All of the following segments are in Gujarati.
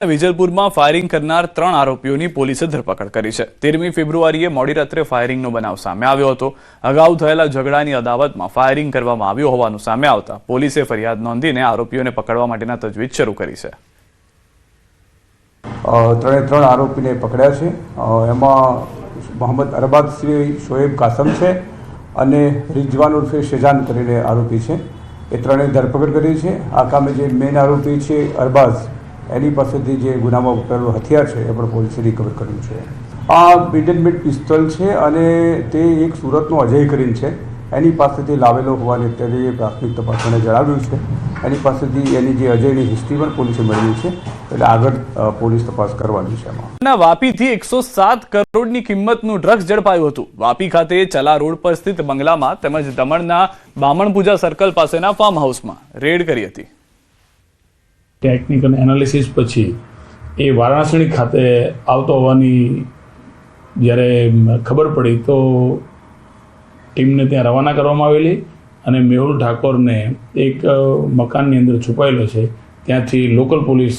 વિજલપુરમાં ફાયરિંગ કરનાર 3 આરોપીઓની પોલીસે ધરપકડ કરી છે। 13મી ફેબ્રુઆરીએ મોડી રાત્રે ફાયરિંગનો બનાવ સામે આવ્યો હતો। અગાઉ થયેલા ઝઘડાની અદાવતમાં ફાયરિંગ કરવામાં આવ્યું હોવાનું સામે આવતા પોલીસે ફરિયાદ નોંધીને આરોપીઓને પકડવા માટેના તજવીજ શરૂ કરી છે। ત્રણ આરોપીને પકડ્યા છે। એમાં મોહમ્મદ અરબાદ શોએબ કાસમ છે અને રિજવાન ઉર્ફે શેજાન કરીને આરોપી છે। એ ત્રણેય ધરપકડ કરી છે। આ કામે જે મેઇન આરોપી છે અરબાઝ, એની પાસેથી જે ગુનામાં વપરાયેલું હથિયાર છે એ પણ પોલીસે રિકવર કર્યું છે। આ બિડનમેડ પિસ્તોલ છે અને તે એક સુરતનો અજય કરીને છે, એની પાસેથી લાવેલો હોવાની અત્યારે પ્રાથમિક તપાસને જણાવ્યું છે। એની પાસેથી એની જે અજયની હિસ્ટ્રી પણ પોલીસે મેળવી છે, એટલે આગળ પોલીસ તપાસ કરવાની છે। એમાં વાપીથી 107 કરોડની કિંમતનું ડ્રગ્સ ઝડપાયું હતું। વાપી ખાતે ચલા રોડ પર સ્થિત બંગલામાં તેમજ દમણના બામણપૂજા સર્કલ પાસેના ફાર્મ હાઉસમાં રેડ કરી હતી। ટેકનિકલ એનાલિસિસ પછી એ વારાણસી ખાતે આવતો હોવાની જ્યારે ખબર પડી તો ટીમને ત્યાં રવાના કરવામાં આવેલી અને મેહુલ ઠાકોરને એક મકાનની અંદર છુપાયેલો છે, ત્યાંથી લોકલ પોલીસ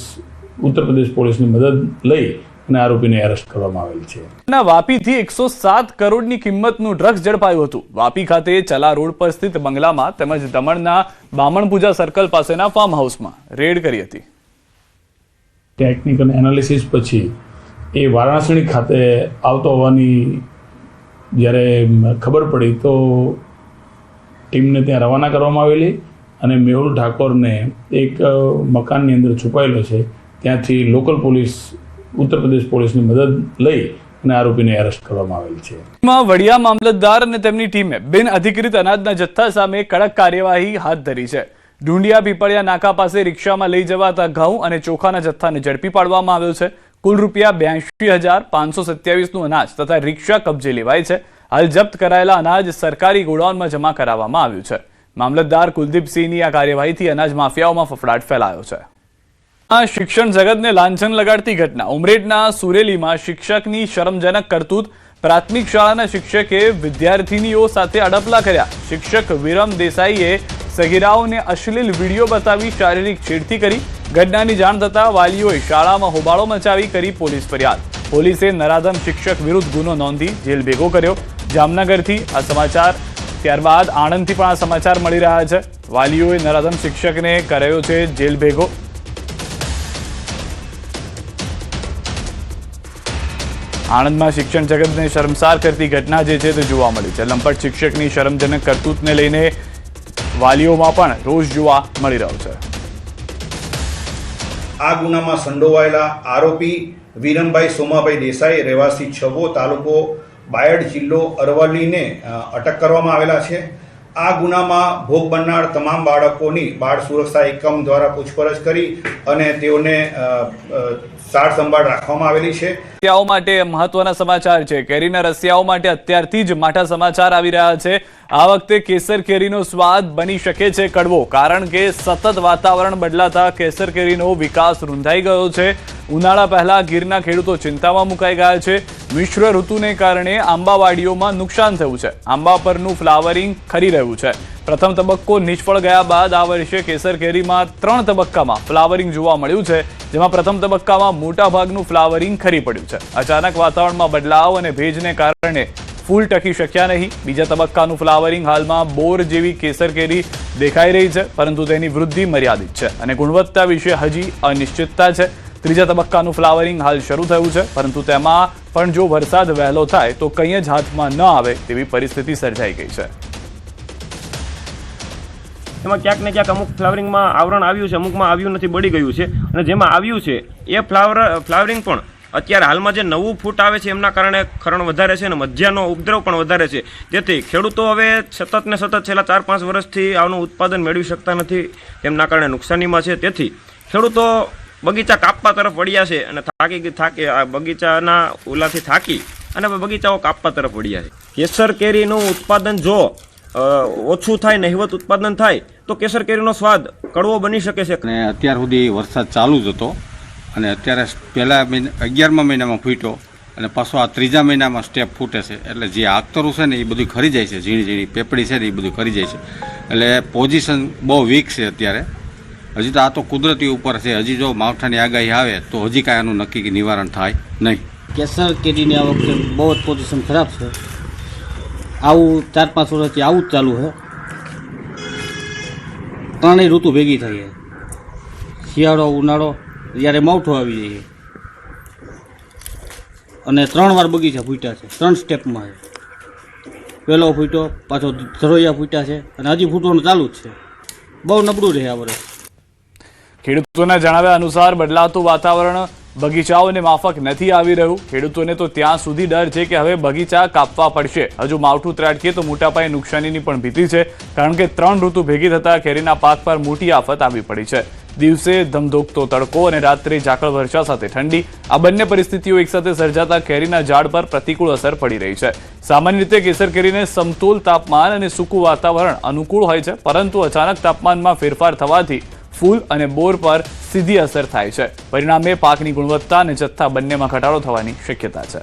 ઉત્તર પ્રદેશ પોલીસની મદદ લઈ અને આરોપીને એરેસ્ટ કરવામાં આવેલ છે। વાપીથી 107 કરોડની કિંમતનું ડ્રગ્સ ઝડપાયું હતું। વાપી ખાતે ચલા રોડ પર સ્થિત બંગલામાં તેમજ દમણના બામણપૂજા સર્કલ પાસેના ફાર્મ હાઉસમાં રેડ કરી હતી। ટેકનિકલ એનાલિસિસ પછી એ વારાણસી ખાતે આવતો હોવાની જ્યારે ખબર પડી તો ટીમને ત્યાં રવાના કરવામાં આવેલી અને મેહુલ ઠાકોરને એક મકાનની અંદર છુપાયેલો છે, ત્યાંથી લોકલ પોલીસ ઉત્તર પ્રદેશ પોલીસની મદદ લઈ અને આરોપીને એરેસ્ટ કરવામાં આવેલ છે। વડિયા મામલતદાર અને તેમની ટીમે બિન અધિકૃત અનાજના જથ્થા સામે કડક કાર્યવાહી હાથ ધરી છે। ઢુંડિયા પીપળિયા નાકા પાસે રિક્ષામાં લઈ જવાતા ઘઉં અને ચોખાના જથ્થાને ઝડપી પાડવામાં આવ્યો છે। કુલ ₹82,527નું અનાજ તથા રિક્ષા કબજે લેવાય છે। હાલ જપ્ત કરાયેલા અનાજ સરકારી ગોડાઉનમાં જમા કરાવવામાં આવ્યું છે। મામલતદાર કુલદીપસિંહની આ કાર્યવાહીથી અનાજ માફિયાઓમાં ફફડાટ ફેલાયો છે। શિક્ષણ જગતને લાંછન લગાડતી ઘટના। ઉમરેઠના સુરેલીમાં શિક્ષકની શરમજનક કરતૂત। પ્રાથમિક શાળાના શિક્ષકે વિદ્યાર્થીનીઓ સાથે અડપલા કર્યા। શિક્ષક વિરમ દેસાઈએ સગીરાઓને અશ્લીલ વિડીયો બતાવી શારીરિક છેડતી કરી। ઘટનાની જાણ થતાં વાલીઓએ શાળામાં હોબાળો મચાવી કરી પોલીસ ફરિયાદ। પોલીસે નરાધમ શિક્ષક વિરુદ્ધ ગુનો નોંધી જેલ ભેગો કર્યો। જામનગરથી આ સમાચાર, ત્યારબાદ આણંદથી પણ આ સમાચાર મળી રહ્યા છે। વાલીઓએ નરાધમ શિક્ષકને કર્યો છે જેલ ભેગો। આણંદમાં શિક્ષણ જગતને શર્મસાર કરતી ઘટના જે છે તે જોવા મળી છે। લંપટ શિક્ષકની શરમજનક કરતૂતને લઈને વાલીઓમાં પણ રોષ જોવા મળી રહ્યો છે। આ ગુનામાં સંડોવાયેલા આરોપી વિરમભાઈ સોમાભાઈ દેસાઈ, રહેવાસી છબો, તાલુકો બાયડ, જિલ્લો અરવલ્લીને અટક કરવામાં આવેલા છે। આ ગુનામાં ભોગ બનનાર તમામ બાળકોની બાળ સુરક્ષા એકમ દ્વારા પૂછપરછ કરી અને તેઓને સાર સંભાળ રાખવામાં આવેલી છે। રસિયાઓ માટે મહત્વના સમાચાર છે। કેરીના રસિયાઓ માટે અત્યારથી જ માઠા સમાચાર આવી રહ્યા છે। આ વખતે કેસર કેરીનો સ્વાદ બની શકે છે કડવો, કારણ કે સતત વાતાવરણ બદલાતા કેસર કેરીનો વિકાસ રૂંધાઈ ગયો છે। ઉનાળા પહેલા ગીરના ખેડૂતો ચિંતામાં મુકાઈ ગયા છે। મિશ્ર ઋતુને કારણે આંબાવાડીઓમાં નુકસાન થયું છે। આંબા પરનું ફ્લાવરિંગ ખરી રહ્યું છે। પ્રથમ તબક્કો નિષ્ફળ ગયા બાદ આ વર્ષે કેસર કેરીમાં 3 તબક્કામાં ફ્લાવરિંગ જોવા મળ્યું છે, જેમાં પ્રથમ તબક્કામાં મોટાભાગનું ફ્લાવરિંગ ખરી પડ્યું છે। અચાનક વાતાવરણમાં બદલાવ અને ભેજને કારણે ફૂલ ટકી શક્યા નહીં। બીજા તબક્કાનું ફ્લાવરિંગ હાલમાં બોર જેવી કેસર કેરી દેખાઈ રહી છે, પરંતુ તેની વૃદ્ધિ મર્યાદિત છે અને ગુણવત્તા વિશે હજી અનિશ્ચિતતા છે। ત્રીજા તબક્કાનું ફ્લાવરિંગ હાલ શરૂ થયું છે, પરંતુ તેમાં પણ જો વરસાદ વહેલો થાય તો કંઈ જ હાથમાં ન આવે તેવી પરિસ્થિતિ સર્જાઈ ગઈ છે। એમાં ક્યાંક ને ક્યાંક અમુક ફ્લાવરિંગમાં આવરણ આવ્યું છે, અમુકમાં આવ્યું નથી, બળી ગયું છે। અને જેમાં આવ્યું છે એ ફ્લાવરિંગ પણ અત્યારે હાલમાં જે નવું ફૂટ આવે છે એમના કારણે ખરણ વધારે છે અને મધ્યાનો ઉપદ્રવ પણ વધારે છે। જેથી ખેડૂતો હવે સતત ને સતત છેલ્લા 4-5 વર્ષથી આનું ઉત્પાદન મેળવી શકતા નથી, તેમના કારણે નુકસાનીમાં છે। તેથી ખેડૂતો બગીચા કાપવા તરફ વળ્યા છે અને થાકી બગીચાના ઓલાથી થાકી અને બગીચાઓ કાપવા તરફ વળ્યા છે। કેસર કેરીનું ઉત્પાદન જો ઓછું થાય, નહિવત ઉત્પાદન થાય તો કેસર કેરીનો સ્વાદ કડવો બની શકે છે। અને અત્યાર સુધી વરસાદ ચાલુ જ હતો અને અત્યારે પહેલા 11મા મહિનામાં ફૂટ્યો અને પાછો આ 3જા મહિનામાં સ્ટેપ ફૂટે છે, એટલે જે આગતરું છે ને એ બધું ખરી જાય છે, ઝીણી ઝીણી પેપડી છે ને એ બધું ખરી જાય છે, એટલે પોઝિશન બહુ વીક છે અત્યારે। હજી તો આ તો કુદરતી ઉપર છે. હજી જો માવઠાની આગાહી આવે તો હજી કાંઈ આનું નક્કી નિવારણ થાય નહીં. કેસર કેરીની આ વખતે બહુ જ પોઝિશન ખરાબ છે. આવું 4-5 વર્ષથી આવું જ ચાલુ છે. ત્રણેય ઋતુ ભેગી થઈ છે. શિયાળો, ઉનાળો, જ્યારે માવઠું આવી જાય અને 3 વાર બગીચા ફૂટ્યા છે. 3 સ્ટેપમાં છે. પહેલો ફૂટ્યો, પાછો ધરોયા ફૂટ્યા છે અને હજી ફૂટવાનું ચાલુ જ છે. બહુ નબળું રહે આ વર્ષ. ખેડૂતોના જણાવ્યા અનુસાર બદલાતું વાતાવરણ બગીચાઓને માફક નથી આવી રહ્યું. ખેડૂતોને તો ત્યાં સુધી ડર છે કે હવે બગીચા કાપવા પડશે. હજુ માવઠું ત્રાટકે તો મોટા પાયે નુકસાનીની પણ ભીતિ છે, કારણ કે 3 ઋતુ ભેગી થતા કેરીના પાક પર મોટી આફત આવી પડી છે. દિવસે ધમધોકતો તડકો અને રાત્રે ઝાકળ વર્ષા સાથે ઠંડી, આ બંને પરિસ્થિતિઓ એકસાથે સર્જાતા કેરીના ઝાડ પર પ્રતિકૂળ અસર પડી રહી છે. સામાન્ય રીતે કેસર કેરીને સમતોલ તાપમાન અને સૂકું વાતાવરણ અનુકૂળ હોય છે, પરંતુ અચાનક તાપમાનમાં ફેરફાર થવાથી ફૂલ અને બોર પર સીધી અસર થાય છે. પરિણામે પાકની ગુણવત્તા અને જથ્થા બંનેમાં ઘટાડો થવાની શક્યતા છે.